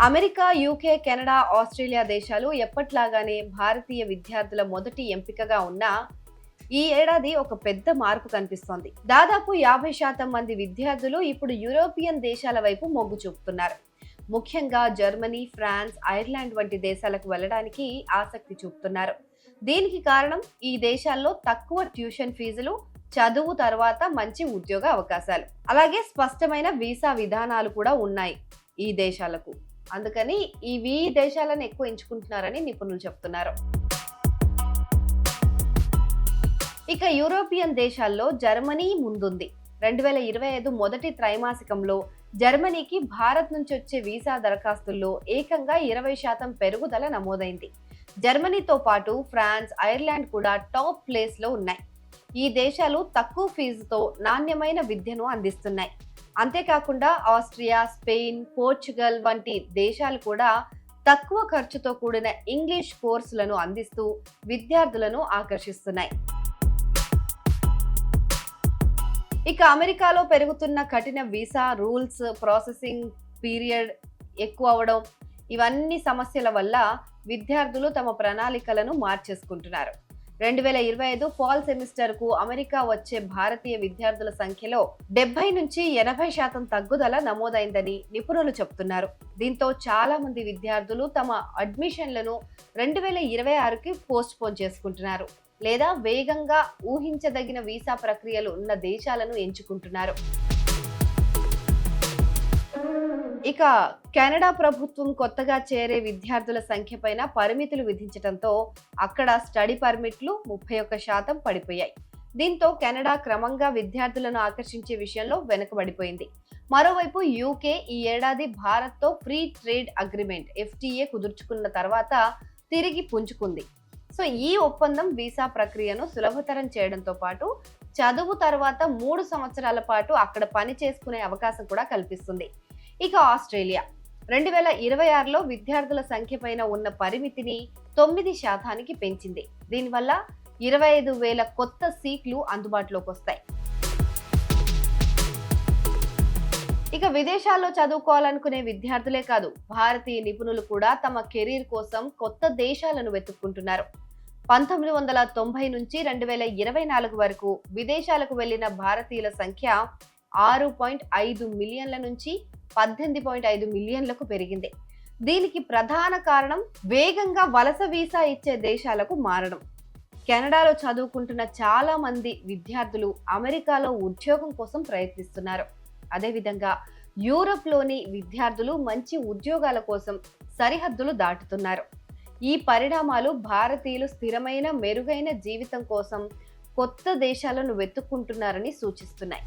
America, UK, Canada, Australia దేశాలు ఎప్పట్లాగానే భారతీయ విద్యార్థుల మొదటి ఎంపికగా ఉన్న ఈ ఏడాది ఒక పెద్ద మార్పు కనిపిస్తోంది. దాదాపు 50% మంది విద్యార్థులు ఇప్పుడు యూరోపియన్ దేశాల వైపు మొగ్గు చూపుతున్నారు. ముఖ్యంగా జర్మనీ, ఫ్రాన్స్, ఐర్లాండ్ వంటి దేశాలకు వెళ్ళడానికి ఆసక్తి చూపుతున్నారు. దీనికి కారణం ఈ దేశాల్లో తక్కువ ట్యూషన్ ఫీజులు, చదువు తర్వాత మంచి ఉద్యోగ అవకాశాలు, అలాగే స్పష్టమైన వీసా విధానాలు కూడా ఉన్నాయి ఈ దేశాలకు. అందుకని ఈ దేశాలను ఎక్కువ ఎంచుకుంటున్నారని నిపుణులు చెప్తున్నారు. ఇక యూరోపియన్ దేశాల్లో జర్మనీ ముందుంది. 2025 మొదటి త్రైమాసికంలో జర్మనీకి భారత్ నుంచి వచ్చే వీసా దరఖాస్తుల్లో ఏకంగా 20% పెరుగుదల నమోదైంది. జర్మనీతో పాటు ఫ్రాన్స్, ఐర్లాండ్ కూడా టాప్ ప్లేస్ లో ఉన్నాయి. ఈ దేశాలు తక్కువ ఫీజుతో నాణ్యమైన విద్యను అందిస్తున్నాయి. అంతేకాకుండా ఆస్ట్రియా, స్పెయిన్, పోర్చుగల్ వంటి దేశాలు కూడా తక్కువ ఖర్చుతో కూడిన ఇంగ్లీష్ కోర్సులను అందిస్తూ విద్యార్థులను ఆకర్షిస్తున్నాయి. ఇక అమెరికాలో పెరుగుతున్న కఠిన వీసా రూల్స్, ప్రాసెసింగ్ పీరియడ్ ఎక్కువ అవడం, ఇవన్నీ సమస్యల వల్ల విద్యార్థులు తమ ప్రణాళికలను మార్చేసుకుంటున్నారు. 2025 ఫాల్ సెమిస్టర్ కు అమెరికా వచ్చే భారతీయ విద్యార్థుల సంఖ్యలో 70 నుంచి 80% తగ్గుదల నమోదైందని నిపుణులు చెబుతున్నారు. దీంతో చాలా మంది విద్యార్థులు తమ అడ్మిషన్లను 2026కి పోస్ట్ పోన్ చేసుకుంటున్నారు, లేదా వేగంగా ఊహించదగిన వీసా ప్రక్రియలు ఉన్న దేశాలను ఎంచుకుంటున్నారు. ఇక కెనడా ప్రభుత్వం కొత్తగా చేరే విద్యార్థుల సంఖ్య పైన పరిమితులు విధించడంతో అక్కడ స్టడీ పర్మిట్లు 31% పడిపోయాయి. దీంతో కెనడా క్రమంగా విద్యార్థులను ఆకర్షించే విషయంలో వెనుకబడిపోయింది. మరోవైపు యూకే ఈ ఏడాది భారత్తో ఫ్రీ ట్రేడ్ అగ్రిమెంట్ FTA కుదుర్చుకున్న తర్వాత తిరిగి పుంజుకుంది. సో ఈ ఒప్పందం వీసా ప్రక్రియను సులభతరం చేయడంతో పాటు చదువు తర్వాత 3 సంవత్సరాల పాటు అక్కడ పని చేసుకునే అవకాశం కూడా కల్పిస్తుంది. ఇక ఆస్ట్రేలియా 2026లో విద్యార్థుల సంఖ్య పైన ఉన్న పరిమితిని 9% పెంచింది. దీనివల్ల 25,000 కొత్త సీట్లు అందుబాటులోకి వస్తాయి. ఇక విదేశాల్లో చదువుకోవాలనుకునే విద్యార్థులే కాదు, భారతీయ నిపుణులు కూడా తమ కెరీర్ కోసం కొత్త దేశాలను వెతుక్కుంటున్నారు. 1990 నుంచి 2024 వరకు విదేశాలకు వెళ్లిన భారతీయుల సంఖ్య 6.5 మిలియన్ల నుంచి 18.5 మిలియన్లకు పెరిగింది. దీనికి ప్రధాన కారణం వేగంగా వలస వీసా ఇచ్చే దేశాలకు మారడం. కెనడాలో చదువుకుంటున్న చాలా మంది విద్యార్థులు అమెరికాలో ఉద్యోగం కోసం ప్రయత్నిస్తున్నారు. అదేవిధంగా యూరప్లోని విద్యార్థులు మంచి ఉద్యోగాల కోసం సరిహద్దులు దాటుతున్నారు. ఈ పరిణామాలు భారతీయులు స్థిరమైన, మెరుగైన జీవితం కోసం కొత్త దేశాలను వెతుక్కుంటున్నారని సూచిస్తున్నాయి.